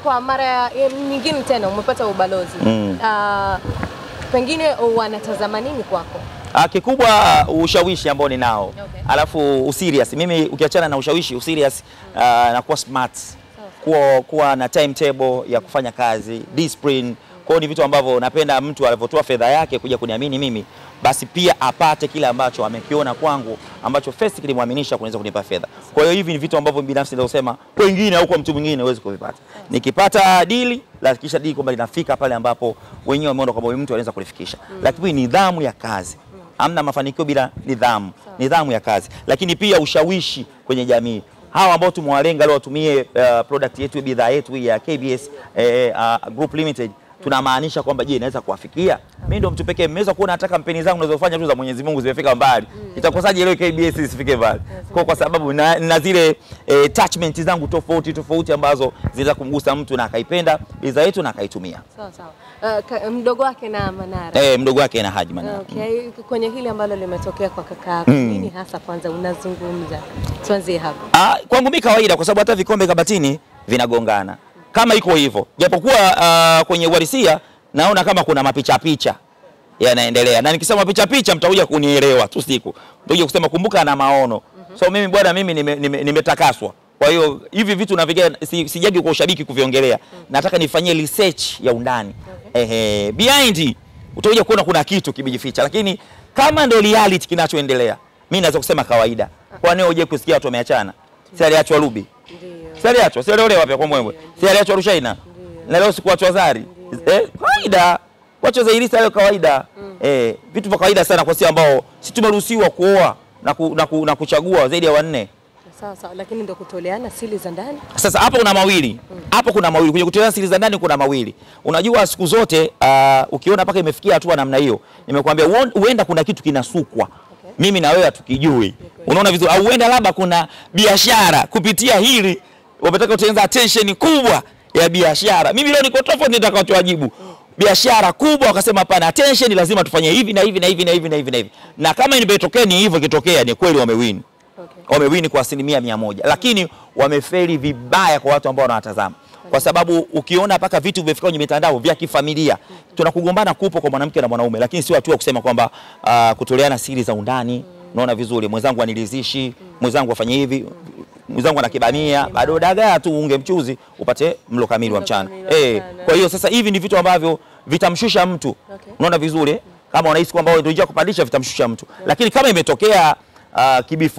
Kwa mara nyingine tena umepata ubalozi. Pengine wanatazama nini kwako? Kikubwa ushawishi ambao ni nao. Okay. Alafu userious. Mimi ukiachana na ushawishi, userious na kuwa smart. Kuwa na timetable ya kufanya kazi, discipline. Kwa ni vitu ambavyo napenda mtu alipotoa fedha yake kuja kuniamini mimi, basi pia apate kile ambacho amekiona kwangu ambacho first kilimwaminisha kuweza kunipa fedha. Kwa hiyo hivi ni vitu ambavyo binafsi ndio usema kwa wengine au kwa mtu mwingine huwezi kuvipata. Nikipata dili, hakikisha dili kwamba linafika pale ambapo wenyewe wameona kwamba mtu anaweza kulifikisha. Lakini nidhamu ya kazi. Hamna mafanikio bila nidhamu. Nidhamu ya kazi. Lakini pia ushawishi kwenye jamii. Hawa ambao tumewalenga leo watumie product yetu, bidhaa yetu ya KBS Group Limited, tunamaanisha kwamba je, inaweza kuwafikia? Mimi ndio mtu pekee mmeweza kuona hata kampeni zangu ninazofanya tu za Mwenyezi Mungu zimefika mbali. Itakosaje leo KBS isifike mbali? Kwa sababu na zile attachment zangu tofauti ambazo zinaweza kumgusa mtu na akaipenda bidhaa yetu na akaitumia. Sawa. Mdogo wake na Manara. Mdogo wake na Haji Manara. Okay, kwenye hili ambalo limetokea kwa kaka, nini hasa kwanza unazungumza? Tuanzie hapo. Kwangu mimi kawaida, kwa sababu hata vikombe kabatini vinagongana. Kama iko hivyo. Japokuwa kwenye uhalisia naona kama kuna mapicha yanaendelea. Na nikisema picha mtakuja kunielewa tu siku. Mtakuja kusema kumbuka na maono. So mimi bwana, mimi nimetakaswa. Kwa hiyo hivi vitu naviga sijagi kwa ushabiki kuviongelea. Nataka nifanyie research ya undani. Behind utakuja kuona kuna kitu kimejificha, lakini kama ndio reality kinachoendelea, mimi naweza kusema kawaida. Kwa nini uje kusikia watu wameachana? Si aliachwa Ruby. Si aliachwa, si alielewa wapi kwa Mwembe. Si aliachwa Rushaina. Na leo siku wachwa Zari. Kawaida. Wachwa Zairisa leo kawaida. Vitu vya kawaida sana kwa sisi ambao si tumeruhusiwa kuoa na kuchagua zaidi ya 4. Sawa, lakini ndio kutoleana siri za ndani. Sasa hapo kuna mawili. Hapo kuna mawili. Kwenye kutoleana siri za ndani kuna mawili. Unajua siku zote ukiona paka imefikia hatua namna hiyo, nimekuambia huenda kuna kitu kinasukwa. Mimi na wewe hatukijui. Unaona vizuri, au huenda labda kuna biashara kupitia hili wametaka kutengeneza attention kubwa ya biashara. Mimi leo niko tofauti, nitakachowajibu. Biashara kubwa wakasema hapana, attention lazima tufanye hivi na hivi na hivi na hivi na hivi na hivi. Na kama imetokea ni hivyo, kitokea ni kweli wamewin. Wamewin kwa 100%, lakini wamefeli vibaya kwa watu ambao wanawatazama. Kwa sababu ukiona paka vitu vimefika kwenye mitandao vya kifamilia, tunakugombana kupo kwa mwanamke na mwanaume, lakini si watu wa kusema kwamba kutoleana siri za undani. Unaona vizuri, mwenzangu anilizishi, mwenzangu afanye hivi, mwenzangu anakibamia, bado dagaa tu unge mchuzi upate mlo kamili wa mchana. Kwa hiyo sasa hivi ni vitu ambavyo vitamshusha mtu. Unaona vizuri, kama unahisi kwamba wewe ndio kupandisha, vitamshusha mtu. Lakini kama imetokea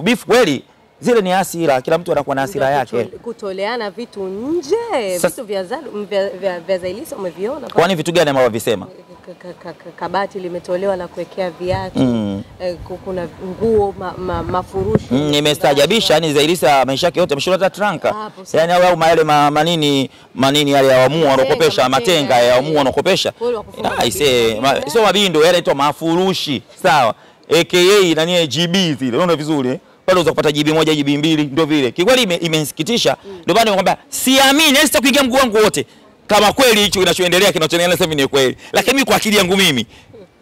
bifu kweli, zile ni hasira, kila mtu anakuwa na hasira yake. Kutoleana vitu nje, vitu vya Zailisa umeviona? Kwani vitu gani ambavyo visema? Kabati limetolewa la kuwekea viatu, kuna nguo, mafurushi. Nimestajabisha, yani Zailisa maisha yake yote ameshona tranka. Yani au yale manini yale ya wamu wanakopesha, matenga ya wamu wanakopesha. Sio mabindo, yale inaitwa mafurushi. Sawa. AKA nani GB zile. Unaona vizuri pale unaweza kupata GB 1, GB 2 ndio vile. Kikweli imenisikitisha. Ndio maana nimekwambia siamini, sitakuingia mguu wangu wote. Kama kweli hicho kinachoendelea sasa ni kweli. Lakini mimi kwa akili yangu mimi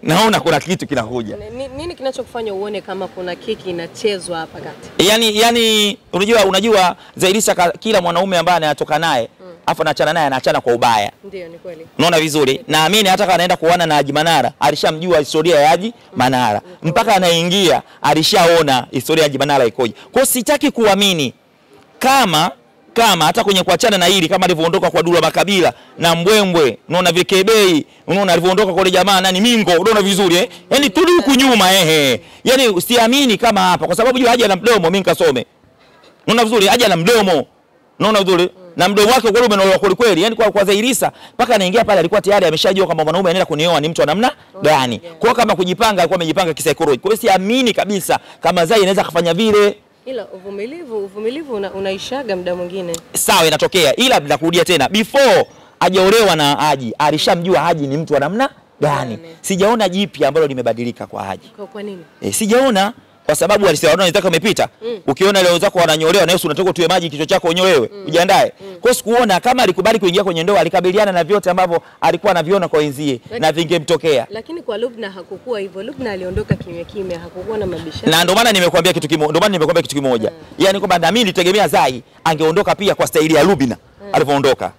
naona kuna kitu kinakuja. Nini kinachokufanya uone kama kuna kiki inachezwa hapa kati? Yani unajua Zailisa kila mwanaume ambaye anatoka naye afa anaachana naye, anaachana kwa ubaya. Ndio, ni kweli. Unaona vizuri? Naamini hata kama anaenda kuoana na Haji Manara, alishamjua historia ya Haji Manara. Mpaka anaingia alishaona historia ya Haji Manara ikoje. Kwa sitaki kuamini kama hata kwenye kuachana na hili, kama alivyoondoka kwa Dula Makabila na Mbwembwe, unaona Vikebei, unaona alivyoondoka kwa jamaa nani Mingo, unaona vizuri yani tuli huku nyuma yani siamini kama hapa, kwa sababu Haji ana mdomo, mimi nikasome. Unaona vizuri, Haji ana mdomo. Unaona vizuri? Na mdomo wake kweli umenoloa kweli. Yani kwa Zailisa mpaka anaingia pale alikuwa tayari ameshajua kama mwanaume anaenda kunioa ni mtu wa namna gani. Kwa kama kujipanga alikuwa amejipanga kisaikolojia. Kwa hiyo siamini kabisa kama Zai inaweza kufanya vile. Ila uvumilivu unaishaga muda mwingine. Sawa, inatokea. Ila bila kurudia tena, before hajaolewa na Haji, alishamjua Haji ni mtu wa namna gani. Sijaona jipya ambalo limebadilika kwa Haji. Kwa nini? Sijaona. Kwa sababu alisema unataka umepita. Ukiona leo zako wananyolewa na Yesu unataka tuwe maji kichwa chako unyolewe. Ujiandae. Kwa sikuona kama alikubali kuingia kwenye ndoa, alikabiliana na vyote ambavyo alikuwa anaviona kwa wenzie na vingemtokea. Lakini kwa Lubna hakukuwa hivyo. Lubna aliondoka kimya, hakukuwa na mabishano. Na ndio maana nimekuambia kitu kimoja. Yani kwamba na mimi nilitegemea Zai angeondoka pia kwa staili ya Lubna alivyoondoka.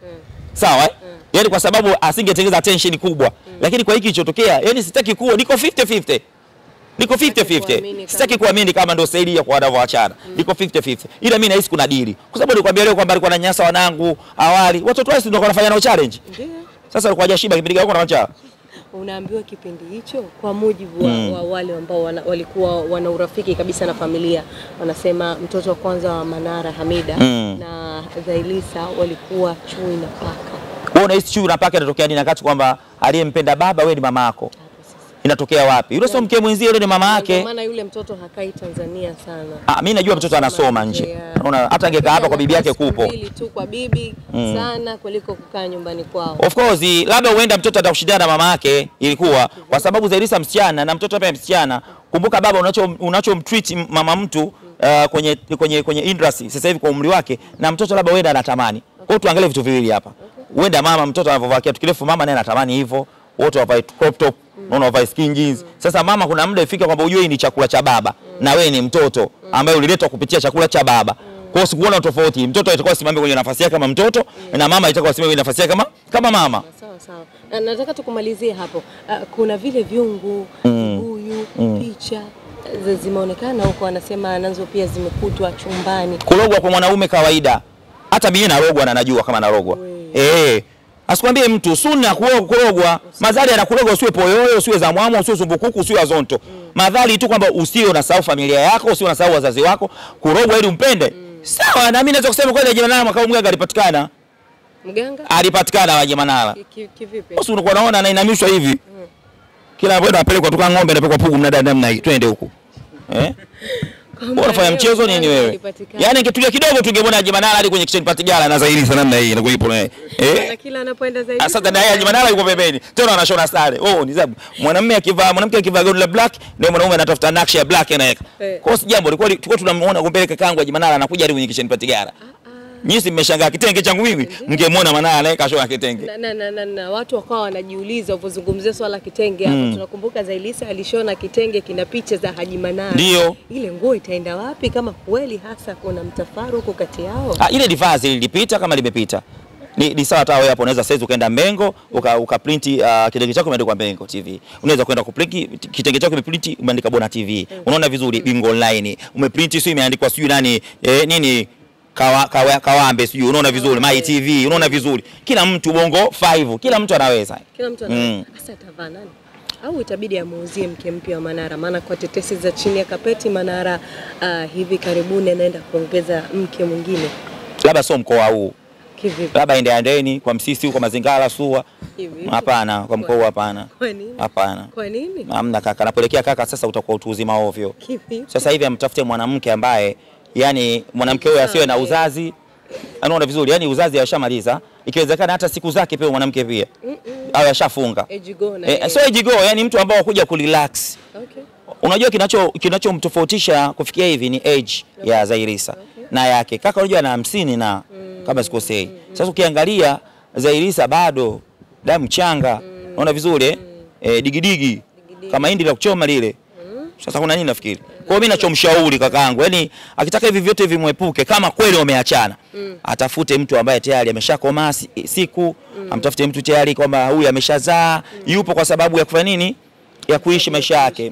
Sawa yani kwa sababu asingetengeza tension kubwa. Lakini kwa hiki kilichotokea, yani sitaki kuwa niko 50-50. Niko 50-50. Sitaki kuamini kama ndio sahihi ya kwa wanavyoachana. Niko 50-50. Ila mimi nahisi kuna deal. Kwa sababu nilikwambia leo kwamba alikuwa ananyanyasa wanangu awali. Watoto wao ndio wanafanya nao challenge. Ndio. Sasa alikuwa hajashiba kipindi gani wanaacha. Unaambiwa kipindi hicho kwa mujibu wa wale ambao walikuwa wana urafiki kabisa na familia, wanasema mtoto wa kwanza wa Manara Hamida na Zailisa walikuwa chui na paka. Wewe unahisi chui na paka inatokea nini wakati kwamba aliyempenda baba wewe ni mama yako? Inatokea wapi? Yule sio mke mwenzie, yule ni mama yake. Kwa maana yule mtoto hakai Tanzania sana. Mimi najua mtoto anasoma nje. Unaona hata angekaa hapa kwa bibi yake kupo. Ili tu kwa bibi sana kuliko kukaa nyumbani kwao. Of course, labda huenda mtoto atakushindana na mama yake ilikuwa kwa sababu Zailisa msichana na mtoto pia msichana. Kumbuka baba unachomtreat mama mtu kwenye industry sasa hivi kwa umri wake na mtoto labda huenda anatamani. Kwa hiyo tuangalie vitu viwili hapa. Huenda mama mtoto anavovaa kiatu kirefu mama naye anatamani hivyo. Wote wavae crop top, wavae skin jeans. Sasa mama kuna muda ifika kwamba ujue ni chakula cha baba na wewe ni mtoto ambaye uliletwa kupitia chakula cha baba. Kwa hiyo sikuona tofauti. Mtoto atakuwa simame kwenye nafasi yake kama mtoto na mama itakuwa simame kwenye nafasi yake kama mama. Sawa sawa. Na nataka tukumalizie hapo. Kuna vile viungu, huyu, picha zimeonekana huko, anasema nazo pia zimekutwa chumbani. Kurogwa kwa mwanaume kawaida. Hata mimi narogwa na najua kama narogwa. Asikwambie mtu sunna kurogwa. Madhari anakurogwa usiwe poyoyo, usiwe za mwamo, usiwe zumbukuku, usiwe azonto. Madhari tu kwamba usiwe unasahau familia yako, usiwe unasahau wazazi wako. Kurogwa ili umpende. Sawa, na mimi naweza kusema kweli Jemanala makao mganga alipatikana. Mganga? Alipatikana wa Jemanala. Kivipi? Usi unakuwa unaona anainamishwa hivi. Kila anapoenda apelekwa tuka ng'ombe anapelekwa pugu mnada namna hii. Twende huko. Unafanya mchezo nini wewe? Yaani ingetulia kidogo tungemwona Jemanala hadi kwenye kitchen party gala na Zailisa namna hii na kuipo naye. Kila anapoenda Zailisa. Sasa naye Jemanala yuko pembeni. Tena anashona sare. Ni sababu mwanamke akivaa gauni la black ndio mwanaume anatafuta nakshi ya black anaweka. Kwa hiyo jambo tulikuwa tunamuona kumpeleka kangwa Jemanala anakuja hadi kwenye kitchen party gala. Nyinyi mmeshangaa kitenge changu mimi mngemwona Manara anaweka shona kitenge. Na watu wakawa wanajiuliza upozungumzia swala kitenge hapo. Tunakumbuka Zailisa alishona kitenge kina picha za Haji Manara. Ndio. Ile nguo itaenda wapi kama kweli hasa kuna mtafaruku kati yao? Ile divazi lilipita kama limepita. Ni sawa hata wewe hapo unaweza sasa ukaenda Mbengo ukaprint kitenge chako imeandikwa Mbengo TV. Unaweza kwenda kuprint kitenge chako imeprint umeandika Bona TV. Unaona vizuri Bingo Online. Umeprint sio imeandikwa sio nani nini Kawambe sijui unaona vizuri My TV unaona vizuri kila mtu Bongo 5 kila mtu anaweza sasa atavaa nani au itabidi amuuzie mke mpya wa Manara maana kwa tetesi za chini ya kapeti Manara hivi karibuni anaenda kuongeza mke mwingine labda sio mkoa huu kivipi labda endeni kwa Msisi huko Mazingara Suwa hapana kwa mkoa huu hapana hapana kwa nini hamna kaka napelekea kaka sasa utakuwa utu uzima ovyo sasa hivi amtafute mwanamke ambaye yani mwanamke huyo asiwe na uzazi anaona vizuri yani uzazi ashamaliza ikiwezekana hata siku zake pia mwanamke pia au ashafunga so ejigo yani mtu ambao kuja kurelax unajua kinachomtofautisha kufikia hivi ni age ya Zailisa na yake kaka unajua ana 50 na kama sikosei sasa ukiangalia Zailisa bado damu changa unaona vizuri digidigi kama hindi la kuchoma lile sasa kuna nini nafikiri kwa mimi ninachomshauri kakaangu yani akitaka hivi vyote vimwepuke kama kweli wameachana atafute mtu ambaye tayari ameshakoma siku amtafute mtu tayari kwamba huyu ameshazaa yupo kwa sababu ya kufanya nini ya kuishi maisha yake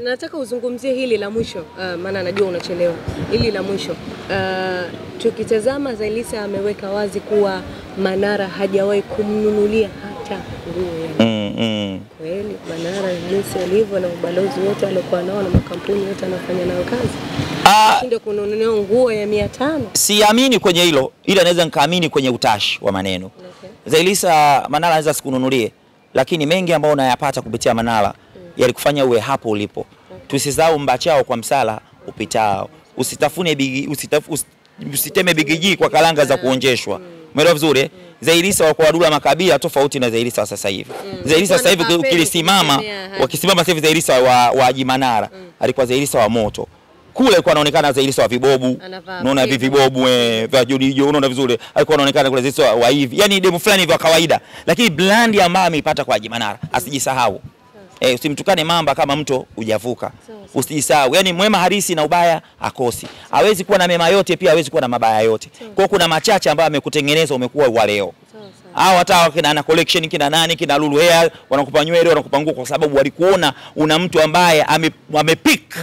nataka uzungumzie hili la mwisho maana najua unachelewa hili la mwisho tukitazama Zailisa ameweka wazi kuwa Manara hajawahi kumnunulia hata nguo kweli Manara jinsi alivyo na ubalozi wote alikuwa nao na makampuni yote anafanya nayo kazi ndio kununua nguo ya 500 siamini kwenye hilo ila naweza nikaamini kwenye utashi wa maneno Zailisa Manara anaweza sikununulie lakini mengi ambayo unayapata kupitia Manara yalikufanya uwe hapo ulipo tusisahau mbachao kwa msala upitao usitafune usiteme bigiji kwa kalanga za kuonjeshwa umeelewa vizuri Zailisa wa kwa Dula Makabila tofauti na Zailisa sasa hivi Zailisa sasa hivi ukilisimama wakisimama sasa hivi Zailisa wa Haji Manara alikuwa Zailisa wa moto kule alikuwa anaonekana Zailisa wa vibobu unaona vibobu vya Jodijo unaona vizuri alikuwa anaonekana kule Zailisa wa hivi yani demo fulani hivi wa kawaida lakini brand ambayo ameipata kwa Haji Manara asijisahau usimtukane mamba kama mto hujavuka usijisahau yani mwema harisi na ubaya akosi hawezi kuwa na mema yote pia hawezi kuwa na mabaya yote kwa kuna machache ambayo amekutengeneza umekuwa wa leo Hao hata kina ana collection kina nani kina Lulu Hair wanakupa nywele wanakupa nguo kwa sababu walikuona una mtu ambaye amepick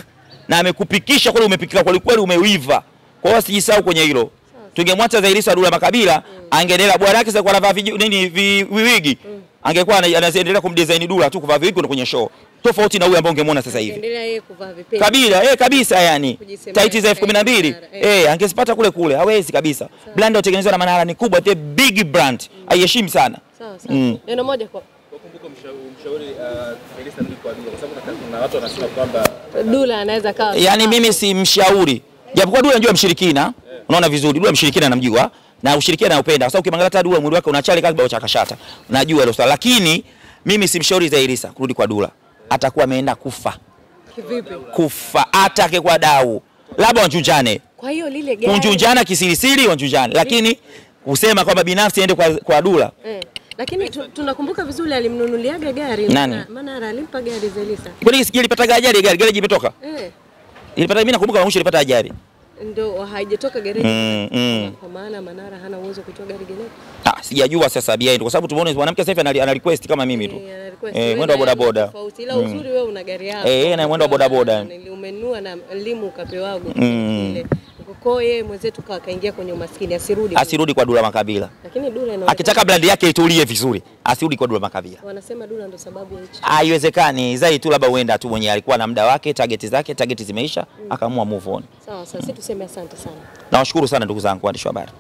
na amekupikisha kweli, umepikika kweli kweli, umeiva. Kwa hiyo sijisahau kwenye hilo. Tungemwacha Zailisa Dula Makabila, angeendelea bwana yake sasa kwa anavaa nini viwigi. Angekuwa anaendelea kumdesign Dula tu kuvaa viwigi kwenye show. Tofauti na huyu ambaye ungemwona sasa hivi. Endelea yeye kuvaa vipeni. Kabila kabisa yani. Tight za 12 angezipata kule kule. Hawezi kabisa. Brand iliyotengenezwa na Manara ni kubwa, the big brand. Aiheshimu sana. Sawa sawa. Neno moja kwa kumbuka mshauri Zailisa Dula kwa Dula, kwa sababu kuna watu wanasema kwamba Dula anaweza kawa. Yani mimi si mshauri. Japokuwa Dula anajua mshirikina, unaona vizuri. Dula mshirikina namjua na ushirikina naupenda. Kwa sababu ukimwangalia hata Dula mwili wake unachali kama cha kashata. Najua hilo swala. Lakini mimi si mshauri Zailisa kurudi kwa Dula. Atakuwa ameenda kufa. Kivipi? Kufa hata kwa dau. Labda wanjunjane. Kwa hiyo lile gari kunjunjana kisirisiri wanjunjane. Lakini kusema kwamba binafsi aende kwa Dula. Lakini tunakumbuka vizuri alimnunuliaga gari. Manara alimpa gari Zailisa. Kwani ilipata ajali gari imetoka? Ilipata, mimi nakumbuka mwisho ilipata ajali. Ndio haijatoka gereji. Kwa maana Manara hana uwezo kutoa gari gereji. Sijajua sasa behind kwa sababu tumeona mwanamke sasa hivi ana request kama mimi tu. Mwendo wa boda boda. Ila uzuri wewe una gari yako. Na mwendo wa boda boda. Umenunua na elimu ukapewago ile. Kwa yeye mwenzetu kaingia kwenye umaskini, asirudi kwa Dula Makabila. Lakini Dula akitaka brand yake itulie vizuri, asirudi kwa Dula Makabila. Wanasema Dula ndo sababu ya hicho. Haiwezekani, zai tu labda uenda tu mwenye alikuwa na muda wake, target zimeisha, akaamua move on. Sawa, sisi tuseme asante sana. Nawashukuru sana ndugu zangu waandishi wa habari.